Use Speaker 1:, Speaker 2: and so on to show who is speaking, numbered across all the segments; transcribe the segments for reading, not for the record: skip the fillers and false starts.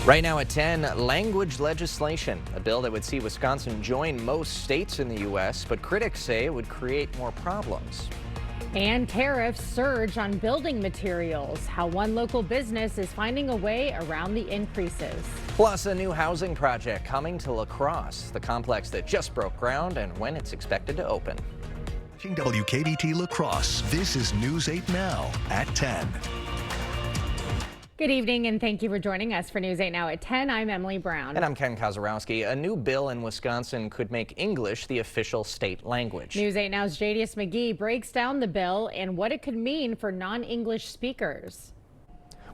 Speaker 1: Right now at 10, language legislation, a bill that would see Wisconsin join most states in the U.S., but critics say it would create more problems.
Speaker 2: And tariffs surge on building materials, how one local business is finding a way around the increases.
Speaker 1: Plus, a new housing project coming to La Crosse, the complex that just broke ground and when it's expected to open.
Speaker 3: WKBT La Crosse, this is News 8 Now at 10.
Speaker 2: Good evening, and thank you for joining us for News 8 Now at 10. I'm Emily Brown.
Speaker 1: And I'm Ken Kozarowski. A new bill in Wisconsin could make English the official state language.
Speaker 2: News 8 Now's Jadius McGee breaks down the bill and what it could mean for non-English speakers.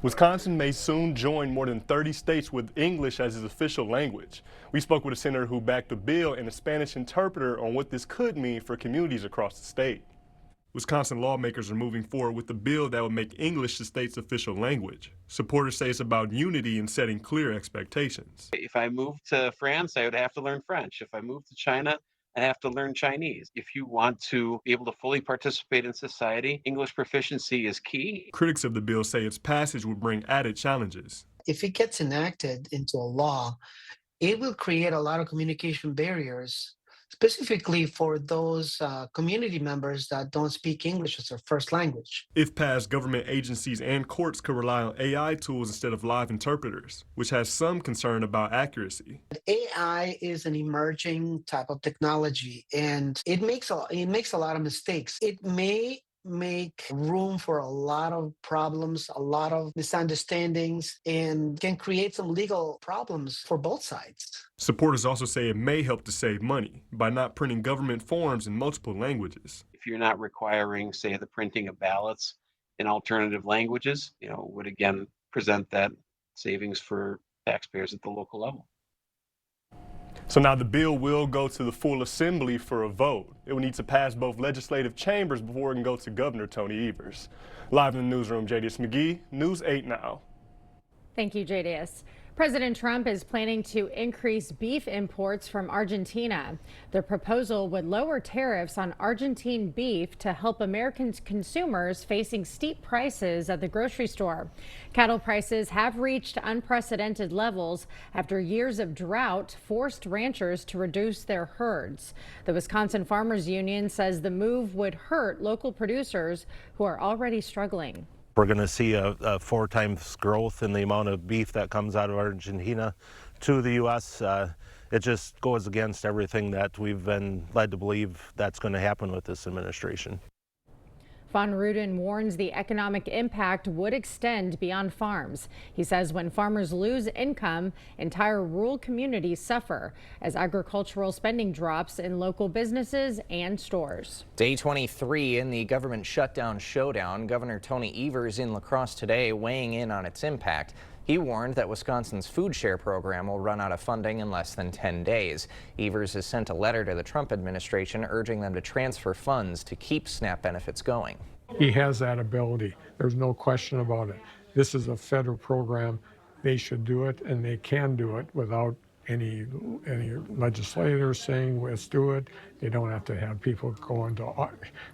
Speaker 4: Wisconsin may soon join more than 30 states with English as its official language. We spoke with a senator who backed the bill and a Spanish interpreter on what this could mean for communities across the state. Wisconsin lawmakers are moving forward with a bill that would make English the state's official language. Supporters say it's about unity and setting clear expectations.
Speaker 5: If I moved to France, I would have to learn French. If I moved to China, I have to learn Chinese. If you want to be able to fully participate in society, English proficiency is key.
Speaker 4: Critics of the bill say its passage would bring added challenges.
Speaker 6: If it gets enacted into a law, it will create a lot of communication barriers, specifically for those community members that don't speak English as their first language.
Speaker 4: If passed, government agencies and courts could rely on AI tools instead of live interpreters, which has some concern about accuracy.
Speaker 6: AI is an emerging type of technology, and it makes a lot of mistakes. It may make room for a lot of problems, a lot of misunderstandings, and can create some legal problems for both sides.
Speaker 4: Supporters also say it may help to save money by not printing government forms in multiple languages.
Speaker 5: If you're not requiring, say, the printing of ballots in alternative languages, would again present that savings for taxpayers at the local level.
Speaker 4: So now the bill will go to the full assembly for a vote. It will need to pass both legislative chambers before it can go to Governor Tony Evers. Live in the newsroom, Jadius McGee, News 8 Now.
Speaker 2: Thank you, Jadius. President Trump is planning to increase beef imports from Argentina. The proposal would lower tariffs on Argentine beef to help American consumers facing steep prices at the grocery store. Cattle prices have reached unprecedented levels after years of drought forced ranchers to reduce their herds. The Wisconsin Farmers Union says the move would hurt local producers who are already struggling.
Speaker 7: We're going to see a 4 times growth in the amount of beef that comes out of Argentina to the U.S. It just goes against everything that we've been led to believe that's going to happen with this administration.
Speaker 2: Von Ruden warns the economic impact would extend beyond farms. He says when farmers lose income, entire rural communities suffer as agricultural spending drops in local businesses and stores.
Speaker 1: Day 23 in the government shutdown showdown. Governor Tony Evers in La Crosse today weighing in on its impact. He warned that Wisconsin's food share program will run out of funding in less than 10 days. Evers has sent a letter to the Trump administration urging them to transfer funds to keep SNAP benefits going.
Speaker 8: He has that ability. There's no question about it. This is a federal program. They should do it, and they can do it without any legislators saying let's do it. They don't have to have people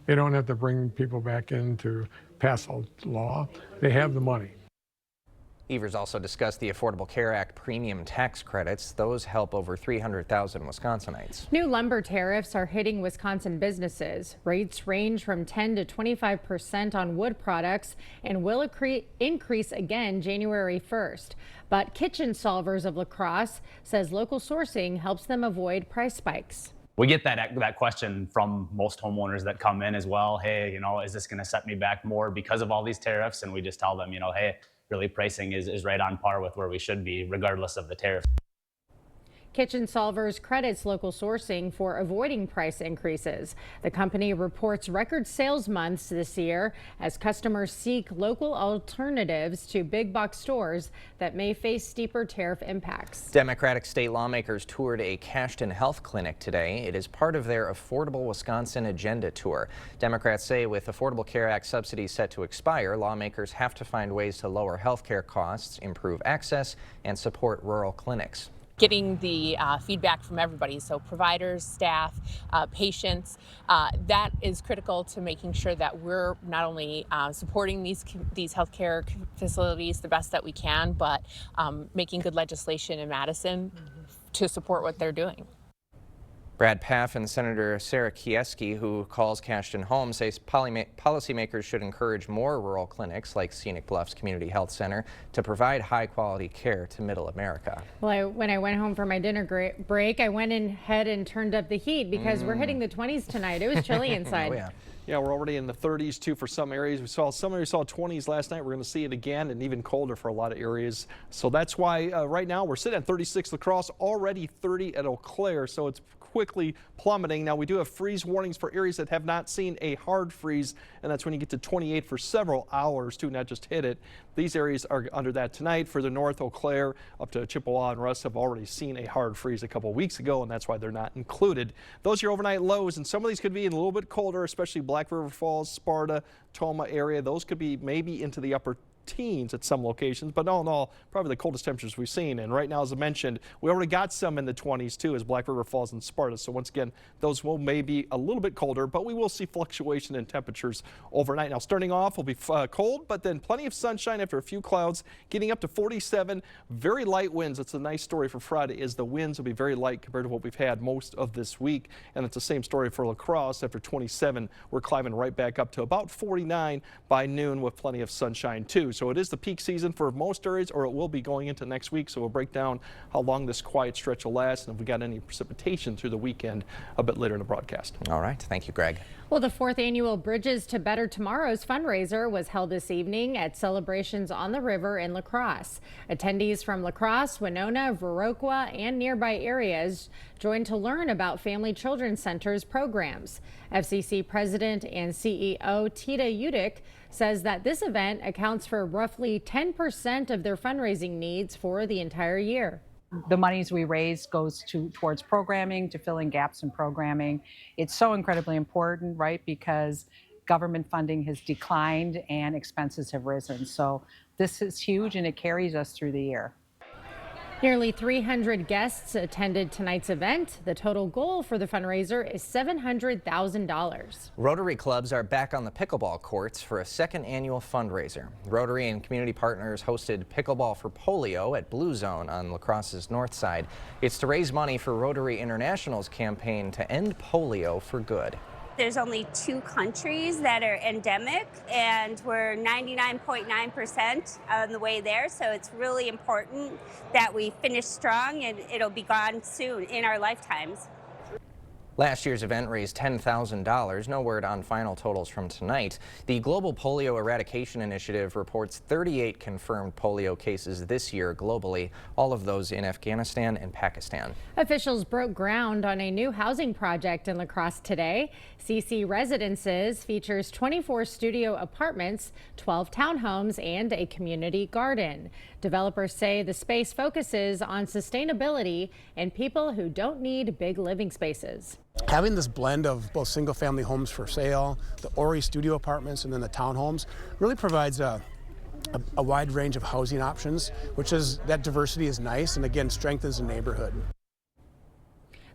Speaker 8: they don't have to bring people back in to pass a law. They have the money.
Speaker 1: Evers also discussed the Affordable Care Act premium tax credits. Those help over 300,000 Wisconsinites.
Speaker 2: New lumber tariffs are hitting Wisconsin businesses. Rates range from 10 to 25% on wood products and will increase again January 1st. But Kitchen Solvers of La Crosse says local sourcing helps them avoid price spikes.
Speaker 9: We get that question from most homeowners that come in as well. Hey, is this going to set me back more because of all these tariffs? And we just tell them, hey, really pricing is right on par with where we should be regardless of the tariffs.
Speaker 2: Kitchen Solvers credits local sourcing for avoiding price increases. The company reports record sales months this year as customers seek local alternatives to big box stores that may face steeper tariff impacts.
Speaker 1: Democratic state lawmakers toured a Cashton Health Clinic today. It is part of their Affordable Wisconsin Agenda tour. Democrats say with Affordable Care Act subsidies set to expire, lawmakers have to find ways to lower health care costs, improve access, and support rural clinics.
Speaker 10: getting the feedback from everybody, so providers, staff, patients. That is critical to making sure that we're not only supporting these healthcare facilities the best that we can, but making good legislation in Madison to support what they're doing.
Speaker 1: Brad Pfaff and Senator Sarah Kieski, who calls Cashton home, says policymakers should encourage more rural clinics like Scenic Bluffs Community Health Center to provide high-quality care to Middle America.
Speaker 2: Well, when I went home for my dinner break, I went ahead and turned up the heat because we're hitting the 20s tonight. It was chilly inside.
Speaker 1: Oh, yeah.
Speaker 11: Yeah, we're already in the 30s too for some areas. Some areas saw 20s last night. We're going to see it again, and even colder for a lot of areas. So that's why right now we're sitting at 36 La Crosse, already 30 at Eau Claire. So it's quickly plummeting. Now we do have freeze warnings for areas that have not seen a hard freeze, and that's when you get to 28 for several hours too, not just hit it. These areas are under that tonight. Further north, Eau Claire up to Chippewa and Russ have already seen a hard freeze a couple weeks ago, and that's why they're not included. Those are your overnight lows, and some of these could be a little bit colder, especially Black River Falls, Sparta, Toma area. Those could be maybe into the upper teens at some locations, but all in all, probably the coldest temperatures we've seen. And right now, as I mentioned, we already got some in the 20s too, as Black River Falls and Sparta. So once again, those will maybe a little bit colder, but we will see fluctuation in temperatures overnight. Now, starting off will be cold, but then plenty of sunshine after a few clouds, getting up to 47. Very light winds. It's a nice story for Friday, is the winds will be very light compared to what we've had most of this week. And it's the same story for La Crosse. After 27, we're climbing right back up to about 49 by noon with plenty of sunshine too. So it is the peak season for most areas, or it will be going into next week. So we'll break down how long this quiet stretch will last and if we got any precipitation through the weekend a bit later in the broadcast.
Speaker 1: All right. Thank you, Greg.
Speaker 2: Well, the 4th annual Bridges to Better Tomorrow's fundraiser was held this evening at Celebrations on the River in La Crosse. Attendees from La Crosse, Winona, Viroqua, and nearby areas joined to learn about Family Children's Center's programs. FCC President and CEO Tita Udick says that this event accounts for roughly 10% of their fundraising needs for the entire year.
Speaker 12: The monies we raise goes towards programming, to filling gaps in programming. It's so incredibly important, right? Because government funding has declined and expenses have risen. So this is huge, and it carries us through the year.
Speaker 2: Nearly 300 guests attended tonight's event. The total goal for the fundraiser is $700,000.
Speaker 1: Rotary clubs are back on the pickleball courts for a second annual fundraiser. Rotary and community partners hosted Pickleball for Polio at Blue Zone on La Crosse's north side. It's to raise money for Rotary International's campaign to end polio for good.
Speaker 13: There's only 2 countries that are endemic, and we're 99.9% on the way there. So it's really important that we finish strong, and it'll be gone soon in our lifetimes.
Speaker 1: Last year's event raised $10,000. No word on final totals from tonight. The Global Polio Eradication Initiative reports 38 confirmed polio cases this year globally, all of those in Afghanistan and Pakistan.
Speaker 2: Officials broke ground on a new housing project in La Crosse today. CC Residences features 24 studio apartments, 12 townhomes, and a community garden. Developers say the space focuses on sustainability and people who don't need big living spaces.
Speaker 14: Having this blend of both single-family homes for sale, the Ori studio apartments, and then the townhomes really provides a wide range of housing options, which is, that diversity is nice and again strengthens the neighborhood.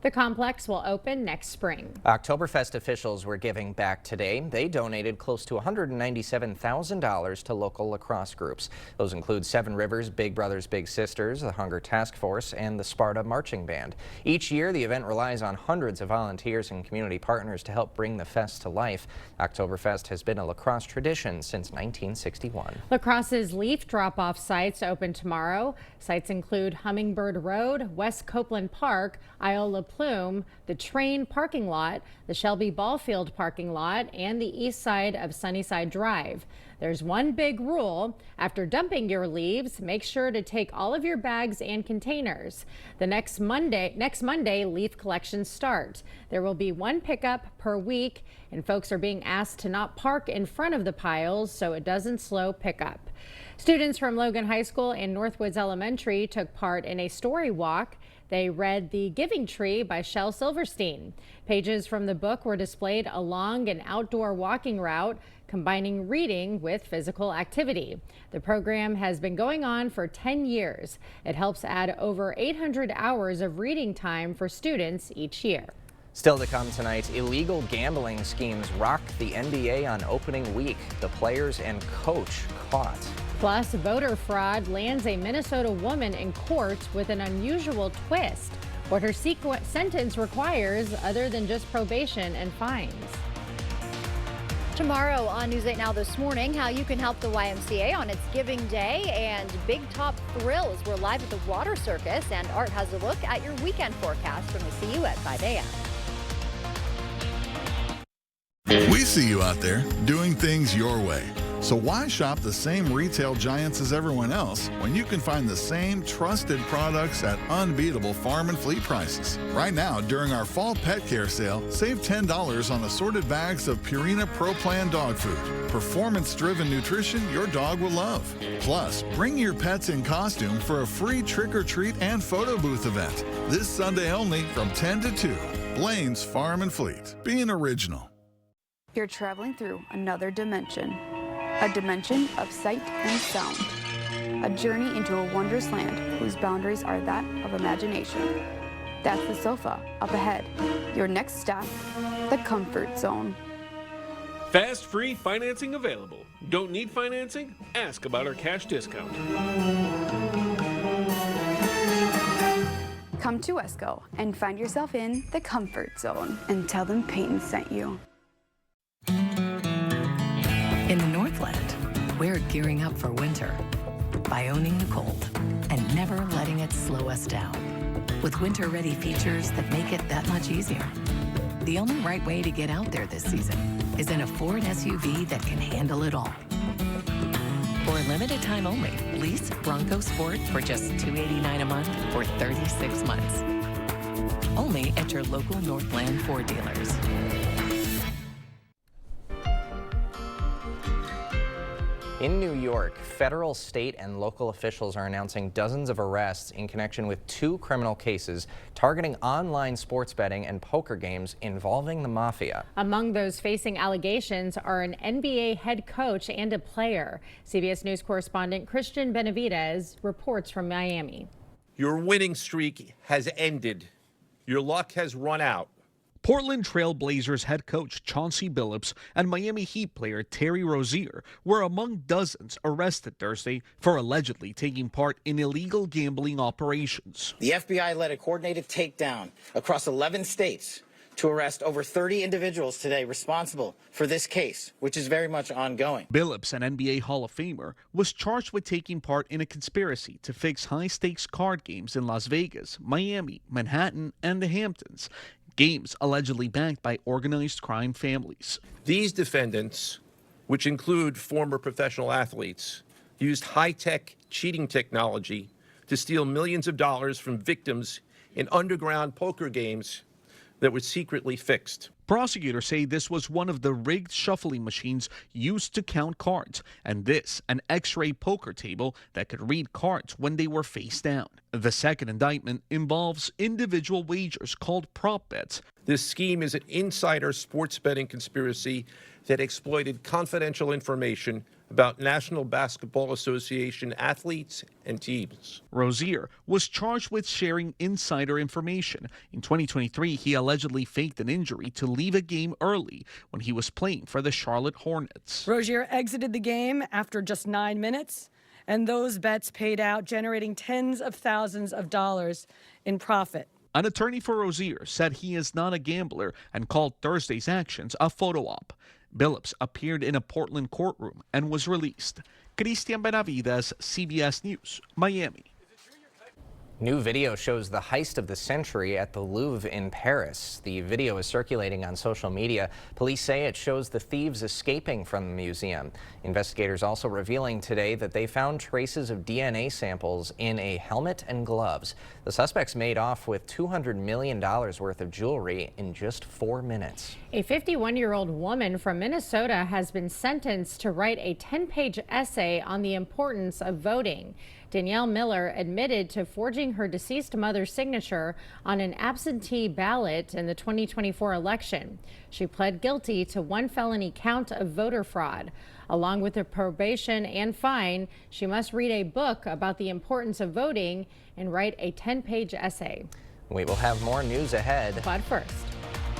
Speaker 2: The complex will open next spring.
Speaker 1: Oktoberfest officials were giving back today. They donated close to $197,000 to local lacrosse groups. Those include Seven Rivers, Big Brothers Big Sisters, the Hunger Task Force, and the Sparta Marching Band. Each year, the event relies on hundreds of volunteers and community partners to help bring the fest to life. Oktoberfest has been a lacrosse tradition since 1961.
Speaker 2: La Crosse's leaf drop-off sites open tomorrow. Sites include Hummingbird Road, West Copeland Park, Iola Plume, the train parking lot, the Shelby Ballfield parking lot, and the east side of Sunnyside Drive. There's one big rule. After dumping your leaves, make sure to take all of your bags and containers. The next Monday, leaf collections start. There will be 1 pickup per week, and folks are being asked to not park in front of the piles so it doesn't slow pickup. Students from Logan High School and Northwoods Elementary took part in a story walk. They read The Giving Tree by Shel Silverstein. Pages from the book were displayed along an outdoor walking route combining reading with physical activity. The program has been going on for 10 years. It helps add over 800 hours of reading time for students each year.
Speaker 1: Still to come tonight, illegal gambling schemes rock the NBA on opening week. The players and coach caught.
Speaker 2: Plus, voter fraud lands a Minnesota woman in court with an unusual twist. What her sentence requires other than just probation and fines.
Speaker 15: Tomorrow on News 8 Now this morning, how you can help the YMCA on its Giving Day and Big Top Thrills. We're live at the Water Circus, and Art has a look at your weekend forecast from the CU at 5 a.m.
Speaker 16: We see you out there doing things your way. So why shop the same retail giants as everyone else when you can find the same trusted products at unbeatable farm and fleet prices? Right now, during our fall pet care sale, save $10 on assorted bags of Purina Pro Plan dog food. Performance-driven nutrition your dog will love. Plus, bring your pets in costume for a free trick-or-treat and photo booth event. This Sunday only from 10 to 2. Blaine's Farm and Fleet. Being original.
Speaker 17: You're traveling through another dimension. A dimension of sight and sound. A journey into a wondrous land whose boundaries are that of imagination. That's the sofa up ahead. Your next stop, the comfort zone.
Speaker 18: Fast, free financing available. Don't need financing? Ask about our cash discount.
Speaker 17: Come to Wesco and find yourself in the comfort zone and tell them Peyton sent you.
Speaker 19: In the Northland, we're gearing up for winter by owning the cold and never letting it slow us down. With winter-ready features that make it that much easier. The only right way to get out there this season is in a Ford SUV that can handle it all. For a limited time only, lease Bronco Sport for just $289 a month for 36 months. Only at your local Northland Ford dealers.
Speaker 1: In New York, federal, state, and local officials are announcing dozens of arrests in connection with 2 criminal cases targeting online sports betting and poker games involving the mafia.
Speaker 2: Among those facing allegations are an NBA head coach and a player. CBS News correspondent Christian Benavidez reports from Miami.
Speaker 20: Your winning streak has ended. Your luck has run out.
Speaker 21: Portland Trail Blazers head coach Chauncey Billups and Miami Heat player Terry Rozier were among dozens arrested Thursday for allegedly taking part in illegal gambling operations.
Speaker 22: The FBI led a coordinated takedown across 11 states to arrest over 30 individuals today responsible for this case, which is very much ongoing.
Speaker 21: Billups, an NBA Hall of Famer, was charged with taking part in a conspiracy to fix high-stakes card games in Las Vegas, Miami, Manhattan, and the Hamptons. Games allegedly backed by organized crime families.
Speaker 20: These defendants, which include former professional athletes, used high-tech cheating technology to steal millions of dollars from victims in underground poker games that were secretly fixed.
Speaker 21: Prosecutors say this was one of the rigged shuffling machines used to count cards, and this an X-ray poker table that could read cards when they were face down. The second indictment involves individual wagers called prop bets.
Speaker 20: This scheme is an insider sports betting conspiracy that exploited confidential information about National Basketball Association athletes and teams.
Speaker 21: Rozier was charged with sharing insider information. In 2023, he allegedly faked an injury to leave a game early when he was playing for the Charlotte Hornets.
Speaker 23: Rozier exited the game after just 9 minutes, and those bets paid out, generating tens of thousands of dollars in profit.
Speaker 21: An attorney for Rozier said he is not a gambler and called Thursday's actions a photo op. Billups appeared in a Portland courtroom and was released. Christian Benavidez, CBS News, Miami.
Speaker 1: New video shows the heist of the century at the Louvre in Paris. The video is circulating on social media. Police say it shows the thieves escaping from the museum. Investigators also revealing today that they found traces of DNA samples in a helmet and gloves. The suspects made off with $200 million worth of jewelry in just 4 minutes.
Speaker 2: A 51-year-old woman from Minnesota has been sentenced to write a 10-page essay on the importance of voting. Danielle Miller admitted to forging using her deceased mother's signature on an absentee ballot in the 2024 election. She pled guilty to 1 felony count of voter fraud. Along with the probation and fine, she must read a book about the importance of voting and write a 10-page essay.
Speaker 1: We will have more news ahead.
Speaker 2: But first.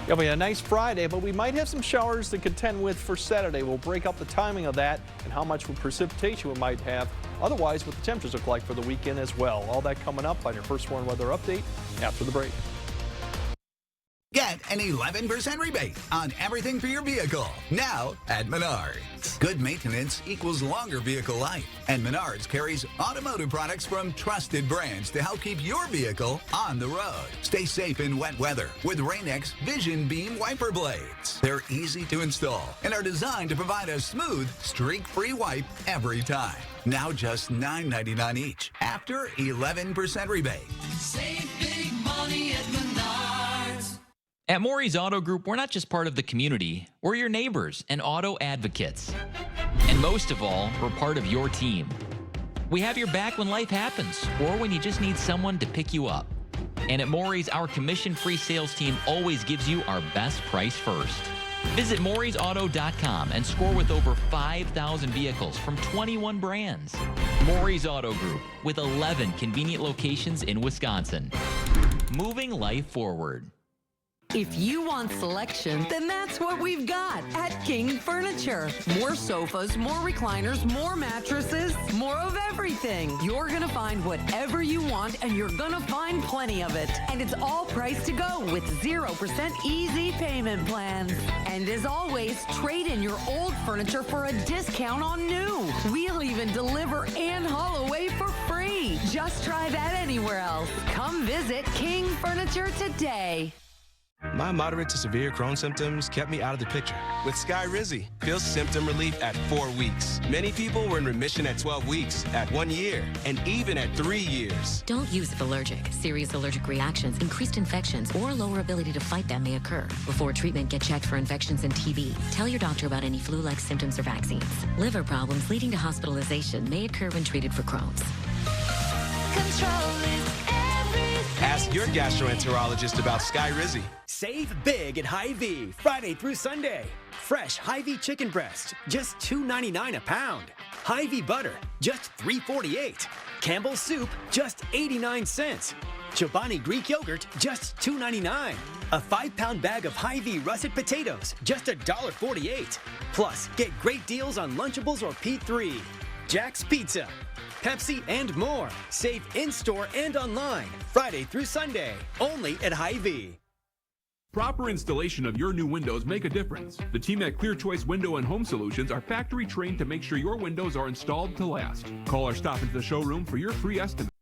Speaker 11: It'll be a nice Friday, but we might have some showers to contend with for Saturday. We'll break up the timing of that and how much precipitation we might have. Otherwise, what the temperatures look like for the weekend as well. All that coming up on your First Warn Weather Update after the break.
Speaker 3: Get an 11% rebate on everything for your vehicle now at Menards. Good maintenance equals longer vehicle life, and Menards carries automotive products from trusted brands to help keep your vehicle on the road. Stay safe in wet weather with Rain-X Vision Beam wiper blades. They're easy to install and are designed to provide a smooth, streak-free wipe every time. Now just $9.99 each after 11% rebate.
Speaker 5: Save big money at Menards.
Speaker 6: At Maury's Auto Group, we're not just part of the community, we're your neighbors and auto advocates. And most of all, we're part of your team. We have your back when life happens or when you just need someone to pick you up. And at Maury's, our commission-free sales team always gives you our best price first. Visit Maury'sAuto.com and score with over 5,000 vehicles from 21 brands. Maury's Auto Group, with 11 convenient locations in Wisconsin. Moving life forward.
Speaker 24: If you want selection, then that's what we've got at King Furniture. More sofas, more recliners, more mattresses, more of everything. You're going to find whatever you want, and you're going to find plenty of it. And it's all priced to go with 0% easy payment plans. And as always, trade in your old furniture for a discount on new. We'll even deliver and haul away for free. Just try that anywhere else. Come visit King Furniture today.
Speaker 25: My moderate to severe Crohn's symptoms kept me out of the picture. With Skyrizi, feel symptom relief at 4 weeks. Many people were in remission at 12 weeks, at 1 year, and even at 3 years.
Speaker 26: Don't use if allergic. Serious allergic reactions, increased infections, or lower ability to fight them may occur. Before treatment, get checked for infections and TB. Tell your doctor about any flu-like symptoms or vaccines. Liver problems leading to hospitalization may occur when treated for Crohn's.
Speaker 5: Control is everything.
Speaker 25: Ask your gastroenterologist about Skyrizi.
Speaker 27: Save big at Hy-Vee, Friday through Sunday. Fresh Hy-Vee chicken breast, just $2.99 a pound. Hy-Vee butter, just $3.48. Campbell's soup, just 89 cents. Chobani Greek yogurt, just $2.99. A 5-pound bag of Hy-Vee russet potatoes, just $1.48. Plus, get great deals on Lunchables or P3. Jack's Pizza, Pepsi, and more. Save in-store and online, Friday through Sunday, only at Hy-Vee.
Speaker 18: Proper installation of your new windows make a difference. The team at Clear Choice Window and Home Solutions are factory trained to make sure your windows are installed to last. Call or stop into the showroom for your free estimate.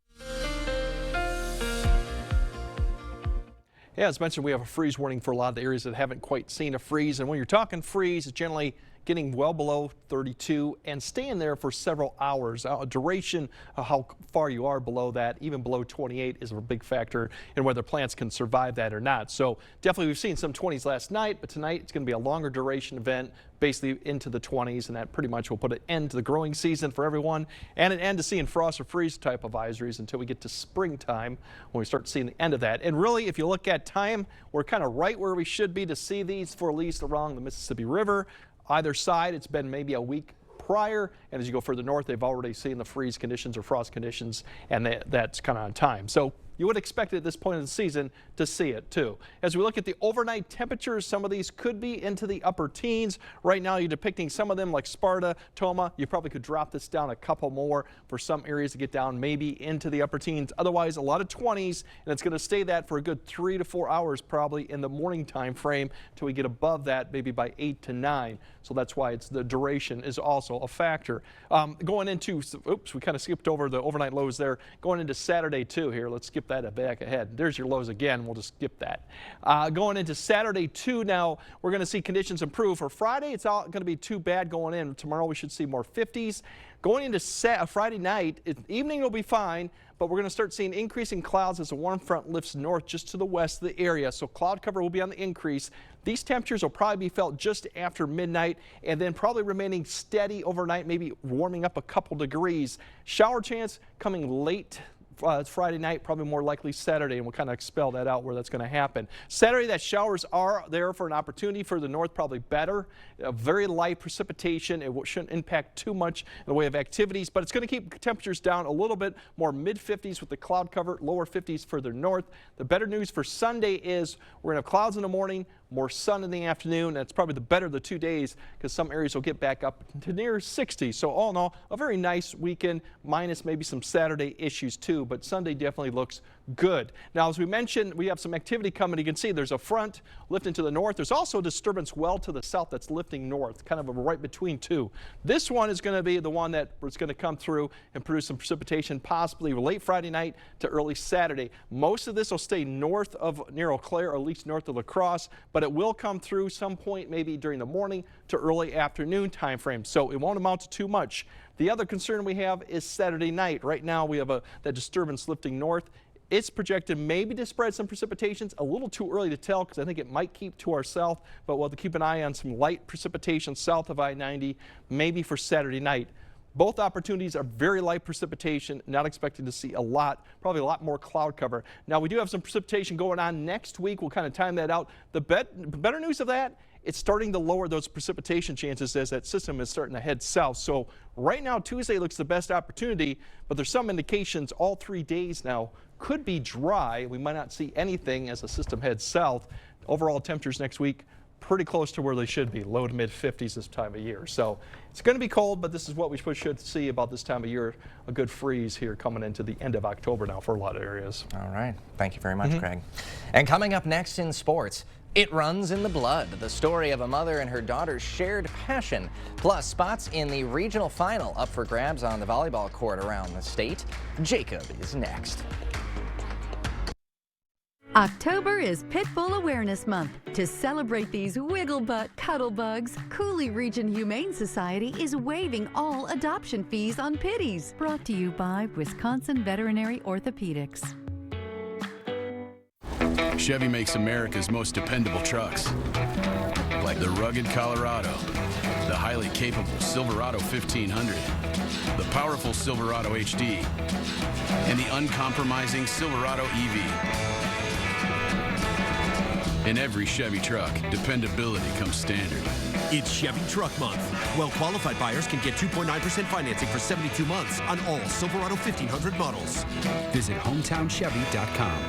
Speaker 11: Yeah, as mentioned, we have a freeze warning for a lot of the areas that haven't quite seen a freeze. And when you're talking freeze, it's generally getting well below 32 and staying there for several hours. Duration of how far you are below that, even below 28, is a big factor in whether plants can survive that or not. So definitely we've seen some 20s last night, but tonight it's going to be a longer duration event, basically into the 20s, and that pretty much will put an end to the growing season for everyone and an end to seeing frost or freeze type of advisories until we get to springtime when we start seeing the end of that. And really, if you look at time, we're kind of right where we should be to see these for at least along the Mississippi River. Either side, it's been maybe a week prior, and as you go further north, they've already seen the freeze conditions or frost conditions, and that's kind of on time. So you would expect at this point in the season to see it too. As we look at the overnight temperatures, some of these could be into the upper teens. Right now you're depicting some of them like Sparta, Toma. You probably could drop this down a couple more for some areas to get down maybe into the upper teens. Otherwise, a lot of 20s, and it's going to stay that for a good 3 to 4 hours probably in the morning time frame till we get above that maybe by 8 to 9. So that's why the duration is also a factor. Going into, oops, we kind of skipped over the overnight lows there. Going into Saturday too here. Let's skip that back ahead. There's your lows again. We'll just skip that. Going into Saturday too now, we're going to see conditions improve. For Friday, it's not going to be too bad going in. Tomorrow we should see more 50s. Going into Friday night, evening will be fine, but we're going to start seeing increasing clouds as the warm front lifts north just to the west of the area. So cloud cover will be on the increase. These temperatures will probably be felt just after midnight and then probably remaining steady overnight, maybe warming up a couple degrees. Shower chance coming late Friday night, probably more likely Saturday, and we'll kind of spell that out where that's going to happen. Saturday, that showers are there for an opportunity for the north, probably better. Very light precipitation. It shouldn't impact too much in the way of activities, but it's going to keep temperatures down a little bit, more mid-50s with the cloud cover, lower 50s further north. The better news for Sunday is we're going to have clouds in the morning, more sun in the afternoon. That's probably the better of the 2 days because some areas will get back up to near 60. So all in all, a very nice weekend, minus maybe some Saturday issues too, but Sunday definitely looks good. Now, as we mentioned, we have some activity coming. You can see there's a front lifting to the north. There's also a disturbance well to the south that's lifting north, kind of right between two. This one is going to be the one that is going to come through and produce some precipitation, possibly late Friday night to early Saturday. Most of this will stay north of near Eau Claire, or at least north of La Crosse, but it will come through some point maybe during the morning to early afternoon time frame, so it won't amount to too much. The other concern we have is Saturday night. Right now we have that disturbance lifting north. It's projected maybe to spread some precipitations. A little too early to tell because I think it might keep to our south, but we'll have to keep an eye on some light precipitation south of I-90, maybe for Saturday night. Both opportunities are very light precipitation, not expecting to see a lot, probably a lot more cloud cover. Now, we do have some precipitation going on next week. We'll kind of time that out. The better news of that, it's starting to lower those precipitation chances as that system is starting to head south. So right now, Tuesday looks the best opportunity, but there's some indications all 3 days now could be dry. We might not see anything as the system heads south. Overall temperatures next week, pretty close to where they should be, low to mid 50s this time of year. So it's going to be cold, but this is what we should see about this time of year, a good freeze here coming into the end of October now for a lot of areas.
Speaker 1: All right. Thank you very much, Craig. And coming up next in sports, it runs in the blood. The story of a mother and her daughter's shared passion, plus spots in the regional final up for grabs on the volleyball court around the state. Jacob is next.
Speaker 4: October is Pitbull Awareness Month. To celebrate these wiggle butt cuddle bugs, Cooley Region Humane Society is waiving all adoption fees on pitties. Brought to you by Wisconsin Veterinary Orthopedics.
Speaker 7: Chevy makes America's most dependable trucks, like the rugged Colorado, the highly capable Silverado 1500, the powerful Silverado HD, and the uncompromising Silverado EV. In every Chevy truck, dependability comes standard.
Speaker 8: It's Chevy Truck Month. Well-qualified buyers can get 2.9% financing for 72 months on all Silverado 1500 models. Visit HometownChevy.com.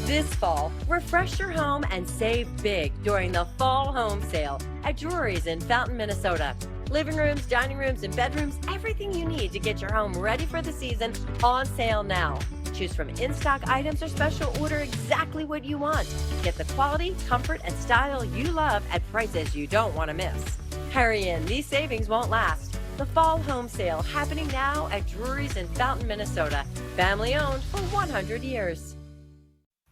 Speaker 9: This fall, refresh your home and save big during the Fall Home Sale at Drury's in Fountain, Minnesota. Living rooms, dining rooms, and bedrooms, everything you need to get your home ready for the season on sale now. Choose from in-stock items or special order exactly what you want. Get the quality, comfort, and style you love at prices you don't want to miss. Hurry in, these savings won't last. The Fall Home Sale happening now at Drury's in Fountain, Minnesota. Family owned for 100 years.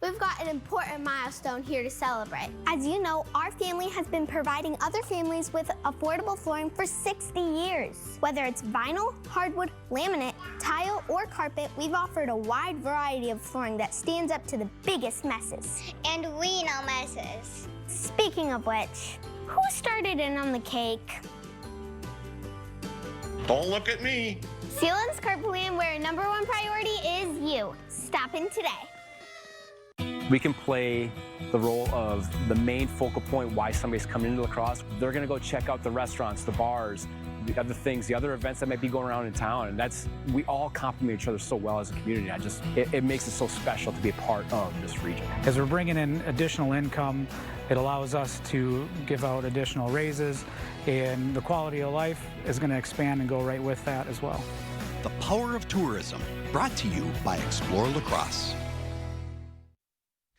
Speaker 10: We've got an important milestone here to celebrate. As you know, our family has been providing other families with affordable flooring for 60 years. Whether it's vinyl, hardwood, laminate, tile, or carpet, we've offered a wide variety of flooring that stands up to the biggest messes. And we know messes. Speaking of which, who started in on the cake?
Speaker 12: Don't look at me.
Speaker 10: Sealand's Carpooling, where #1 priority is you. Stop in today.
Speaker 13: We can play the role of the main focal point why somebody's coming into La Crosse. They're gonna go check out the restaurants, the bars, the other things, the other events that might be going around in town. And we all complement each other so well as a community. It makes it so special to be a part of this region.
Speaker 28: As we're bringing in additional income, it allows us to give out additional raises, and the quality of life is gonna expand and go right with that as well.
Speaker 29: The Power of Tourism, brought to you by Explore La Crosse.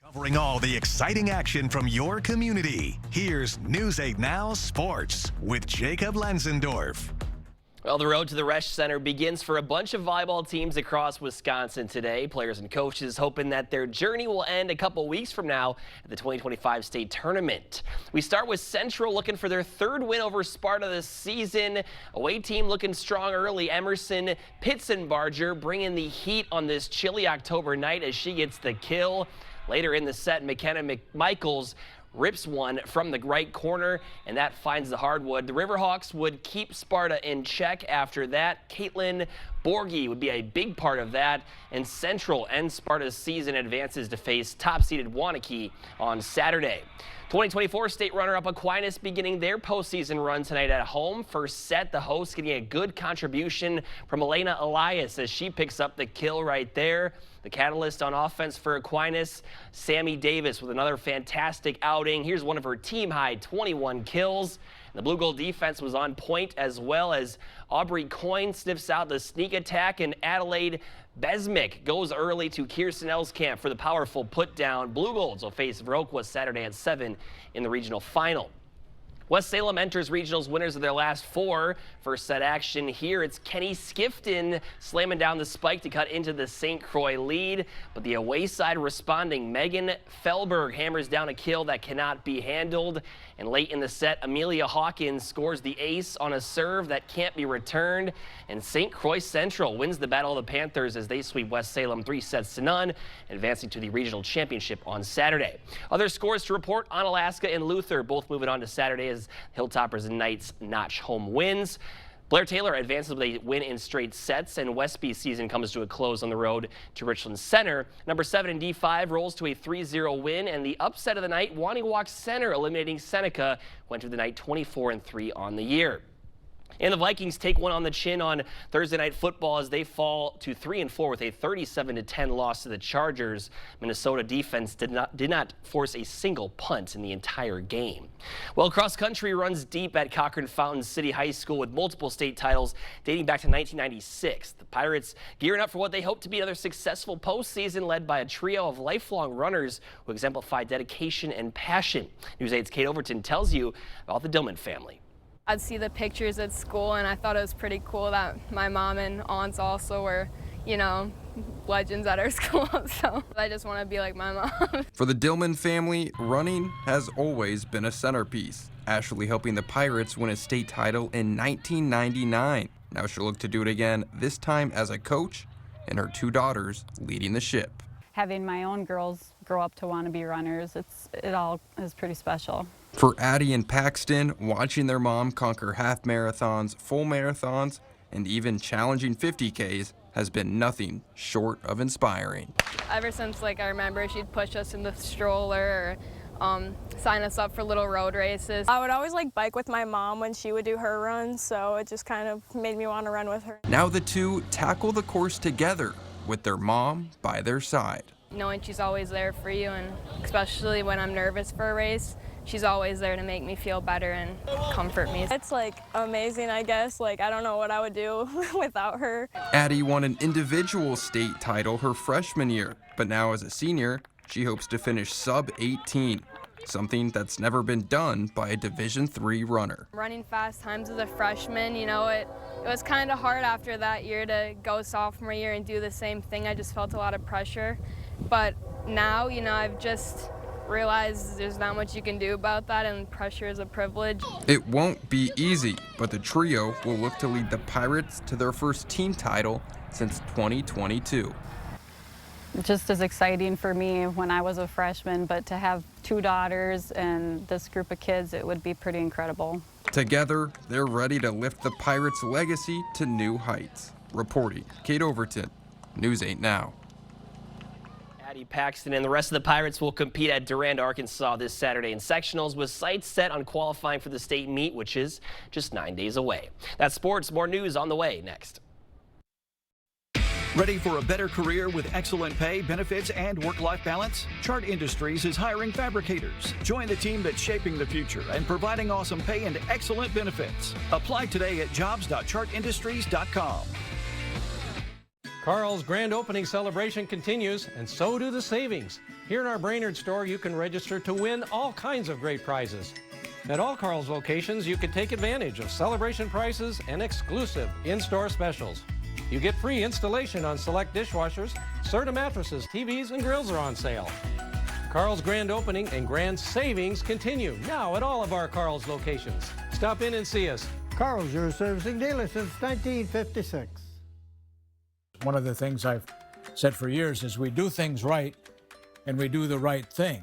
Speaker 29: Covering all the exciting action from your community, here's News 8 Now Sports with Jacob Lenzendorf.
Speaker 30: Well, the road to the Resch Center begins for a bunch of volleyball teams across Wisconsin today. Players and coaches hoping that their journey will end a couple weeks from now at the 2025 state tournament. We start with Central looking for their third win over Sparta this season. Away team looking strong early. Emerson Pitsenbarger bringing the heat on this chilly October night as she gets the kill. Later in the set, McKenna McMichaels rips one from the right corner, and that finds the hardwood. The Riverhawks would keep Sparta in check after that. Caitlin Borgie would be a big part of that, and Central ends Sparta's season, advances to face top-seeded Waunakee on Saturday. 2024 state runner-up Aquinas beginning their postseason run tonight at home. First set, the hosts getting a good contribution from Elena Elias as she picks up the kill right there. The catalyst on offense for Aquinas, Sammy Davis with another fantastic outing. Here's one of her team-high 21 kills. The Blue Gold defense was on point as well as Aubrey Coyne sniffs out the sneak attack, and Adelaide Besmick goes early to Kirsten Elskamp for the powerful put down. Blue Golds will face Viroqua Saturday at 7 in the regional final. West Salem enters regionals winners of their last 4. First set action here. It's Kenny Skifton slamming down the spike to cut into the St. Croix lead. But the away side responding, Megan Felberg hammers down a kill that cannot be handled. And late in the set, Amelia Hawkins scores the ace on a serve that can't be returned. And St. Croix Central wins the Battle of the Panthers as they sweep West Salem 3-0, advancing to the regional championship on Saturday. Other scores to report: Onalaska and Luther both moving on to Saturday as Hilltoppers and Knights notch home wins. Blair Taylor advances with a win in straight sets, and Westby's season comes to a close on the road to Richland Center. Number 7 in D5 rolls to a 3-0 win, and the upset of the night, Waunee Center eliminating Seneca, went to the night 24-3 on the year. And the Vikings take one on the chin on Thursday Night Football as they fall to 3-4 with a 37-10 loss to the Chargers. Minnesota defense did not force a single punt in the entire game. Well, cross country runs deep at Cochran Fountain City High School with multiple state titles dating back to 1996. The Pirates gearing up for what they hope to be another successful postseason, led by a trio of lifelong runners who exemplify dedication and passion. News 8's Kate Overton tells you about the Dillman family.
Speaker 12: I'd see the pictures at school, and I thought it was pretty cool that my mom and aunts also were, legends at our school. So I just want to be like my mom.
Speaker 14: For the Dillman family, running has always been a centerpiece. Ashley helping the Pirates win a state title in 1999. Now she'll look to do it again, this time as a coach, and her 2 daughters leading the ship.
Speaker 15: Having my own girls grow up to want to be runners, it all is pretty special.
Speaker 14: For Addie and Paxton, watching their mom conquer half marathons, full marathons, and even challenging 50Ks has been nothing short of inspiring.
Speaker 12: Ever since I remember she'd push us in the stroller or sign us up for little road races.
Speaker 16: I would always bike with my mom when she would do her runs, so it just kind of made me want to run with her.
Speaker 14: Now the two tackle the course together with their mom by their side.
Speaker 12: Knowing she's always there for you, and especially when I'm nervous for a race, she's always there to make me feel better and comfort me.
Speaker 16: It's amazing, I guess. I don't know what I would do without her.
Speaker 14: Addie won an individual state title her freshman year, but now as a senior, she hopes to finish sub-18, something that's never been done by a Division III runner.
Speaker 12: Running fast times as a freshman, it was kind of hard after that year to go sophomore year and do the same thing. I just felt a lot of pressure. But now, I've just realized there's not much you can do about that, and pressure is a privilege.
Speaker 14: It won't be easy, but the trio will look to lead the Pirates to their first team title since 2022.
Speaker 15: Just as exciting for me when I was a freshman, but to have 2 daughters and this group of kids, it would be pretty incredible.
Speaker 14: Together, they're ready to lift the Pirates' legacy to new heights. Reporting, Kate Overton, News 8 Now.
Speaker 30: Addie Paxton and the rest of the Pirates will compete at Durand, Arkansas this Saturday in sectionals, with sights set on qualifying for the state meet, which is just 9 days away. That's sports. More news on the way next.
Speaker 17: Ready for a better career with excellent pay, benefits, and work-life balance? Chart Industries is hiring fabricators. Join the team that's shaping the future and providing awesome pay and excellent benefits. Apply today at jobs.chartindustries.com.
Speaker 19: Carl's grand opening celebration continues, and so do the savings. Here in our Brainerd store, you can register to win all kinds of great prizes. At all Carl's locations, you can take advantage of celebration prices and exclusive in-store specials. You get free installation on select dishwashers, Serta mattresses, TVs, and grills are on sale. Carl's grand opening and grand savings continue now at all of our Carl's locations. Stop in and see us.
Speaker 20: Carl's, your servicing dealer since 1956.
Speaker 21: One of the things I've said for years is we do things right and we do the right thing.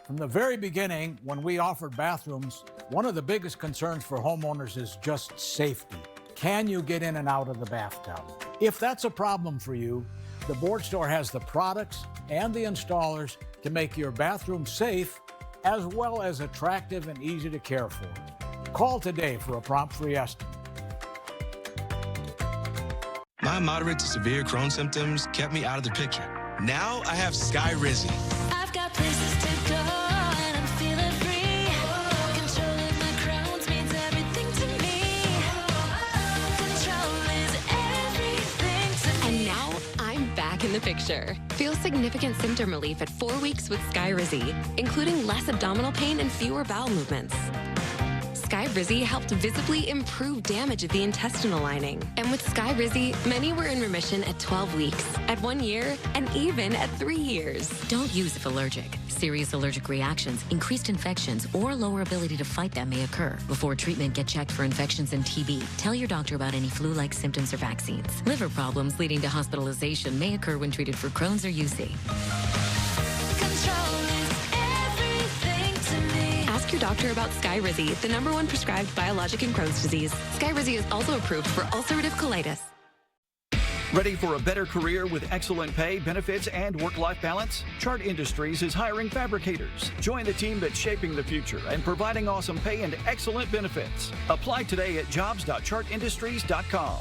Speaker 21: From the very beginning, when we offered bathrooms, one of the biggest concerns for homeowners is just safety. Can you get in and out of the bathtub? If that's a problem for you, the Board Store has the products and the installers to make your bathroom safe as well as attractive and easy to care for. Call today for a prompt free estimate.
Speaker 2: My moderate to severe Crohn's symptoms kept me out of the picture. Now I have Skyrizi.
Speaker 3: I've got places to go and I'm feeling free. Controlling my Crohn's means everything to me. Control is everything to me.
Speaker 5: And now I'm back in the picture. Feel significant symptom relief at 4 weeks with Skyrizi, including less abdominal pain and fewer bowel movements. Skyrizi helped visibly improve damage of the intestinal lining. And with Skyrizi, many were in remission at 12 weeks, at 1 year, and even at 3 years.
Speaker 6: Don't use if allergic. Serious allergic reactions, increased infections, or lower ability to fight them may occur. Before treatment, get checked for infections and TB. Tell your doctor about any flu-like symptoms or vaccines. Liver problems leading to hospitalization may occur when treated for Crohn's or UC.
Speaker 5: Ask your doctor about Skyrizi, the #1 prescribed biologic in Crohn's disease. Skyrizi is also approved for ulcerative colitis.
Speaker 17: Ready for a better career with excellent pay, benefits, and work-life balance? Chart Industries is hiring fabricators. Join the team that's shaping the future and providing awesome pay and excellent benefits. Apply today at jobs.chartindustries.com.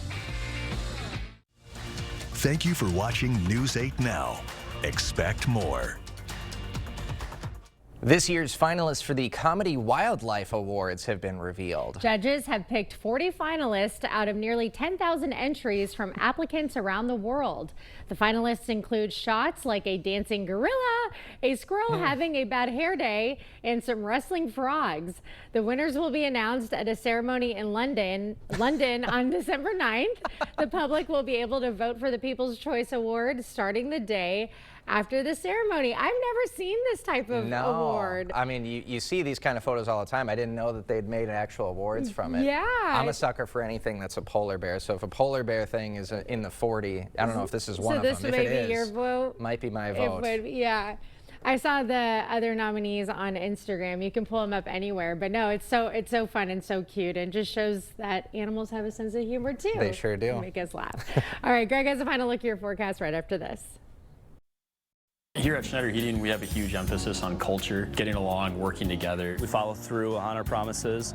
Speaker 29: Thank you for watching News 8 Now. Expect more.
Speaker 1: This year's finalists for the Comedy Wildlife Awards have been revealed.
Speaker 22: Judges have picked 40 finalists out of nearly 10,000 entries from applicants around the world. The finalists include shots like a dancing gorilla, a squirrel having a bad hair day, and some wrestling frogs. The winners will be announced at a ceremony in London on December 9th. The public will be able to vote for the People's Choice Award starting the day after the ceremony. I've never seen this type of award.
Speaker 1: I mean, you see these kind of photos all the time. I didn't know that they'd made actual awards from it.
Speaker 22: Yeah.
Speaker 1: I'm a sucker for anything that's a polar bear. So if a polar bear thing is in the 40, I don't know if this is one of them.
Speaker 22: So this may be your vote?
Speaker 1: Might be my vote.
Speaker 22: Yeah. I saw the other nominees on Instagram. You can pull them up anywhere. But no, it's so fun and so cute, and just shows that animals have a sense of humor too.
Speaker 1: They sure do.
Speaker 22: They make us laugh. All right, Greg has a final look at your forecast right after this.
Speaker 23: Here at Schneider Heating, we have a huge emphasis on culture, getting along, working together. We follow through on our promises,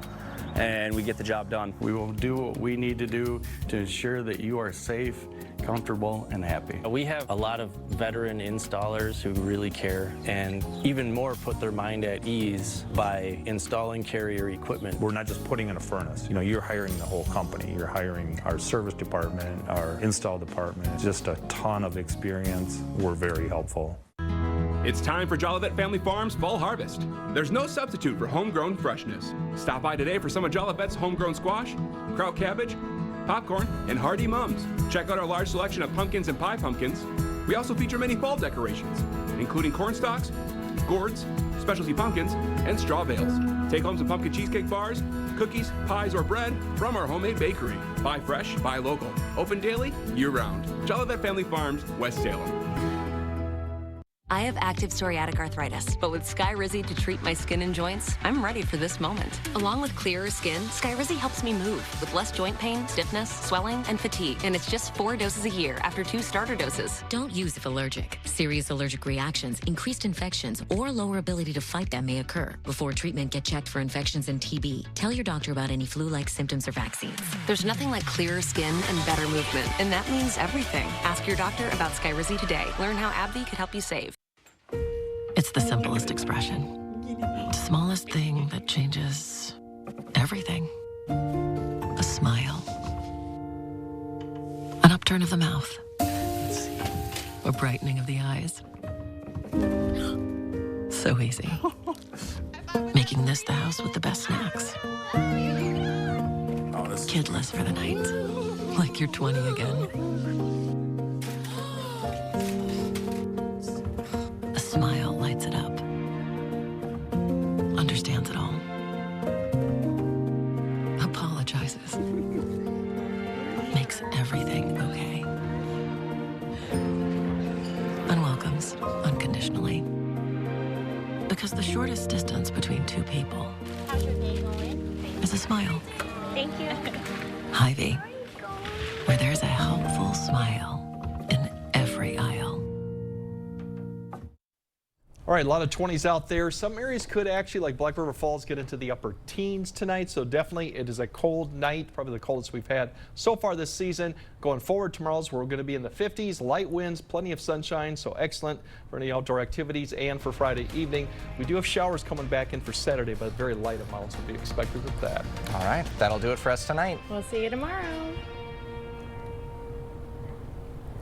Speaker 23: and we get the job done.
Speaker 24: We will do what we need to do to ensure that you are safe, comfortable, and happy.
Speaker 23: We have a lot of veteran installers who really care, and even more put their mind at ease by installing Carrier equipment.
Speaker 25: We're not just putting in a furnace. You know, you're hiring the whole company. You're hiring our service department, our install department, just a ton of experience. We're very helpful.
Speaker 18: It's time for Jolivet Family Farms Fall Harvest. There's no substitute for homegrown freshness. Stop by today for some of Jolivet's homegrown squash, kraut cabbage, popcorn, and hardy mums. Check out our large selection of pumpkins and pie pumpkins. We also feature many fall decorations, including corn stalks, gourds, specialty pumpkins, and straw bales. Take home some pumpkin cheesecake bars, cookies, pies, or bread from our homemade bakery. Buy fresh, buy local. Open daily, year-round. Jolivet Family Farms, West Salem.
Speaker 5: I have active psoriatic arthritis, but with Skyrizi to treat my skin and joints, I'm ready for this moment. Along with clearer skin, Skyrizi helps me move with less joint pain, stiffness, swelling, and fatigue. And it's just 4 doses a year after 2 starter doses.
Speaker 6: Don't use if allergic. Serious allergic reactions, increased infections, or lower ability to fight them may occur. Before treatment, get checked for infections and TB. Tell your doctor about any flu-like symptoms or vaccines.
Speaker 5: There's nothing like clearer skin and better movement, and that means everything. Ask your doctor about Skyrizi today. Learn how AbbVie could help you save.
Speaker 6: It's the simplest expression. The smallest thing that changes everything. A smile. An upturn of the mouth. A brightening of the eyes. So easy. Making this the house with the best snacks. Kidless for the night. Like you're 20 again. A smile lights it up. Understands it all. Apologizes. Makes everything okay. And welcomes unconditionally. Because
Speaker 4: Because the shortest distance between two people
Speaker 7: How's your day going?
Speaker 4: is a smile.
Speaker 7: Thank you.
Speaker 4: Hy-Vee, where there's a helpful smile in every aisle.
Speaker 8: All right, a lot of 20s out there. Some areas could actually, like Black River Falls, get into the upper teens tonight. So definitely it is a cold night, probably the coldest we've had so far this season. Going forward, tomorrow's we're going to be in the 50s, light winds, plenty of sunshine, so excellent for any outdoor activities and for Friday evening. We do have showers coming back in for Saturday, but very light amounts will be expected with that.
Speaker 1: All right, that'll do it for us tonight.
Speaker 22: We'll see you tomorrow.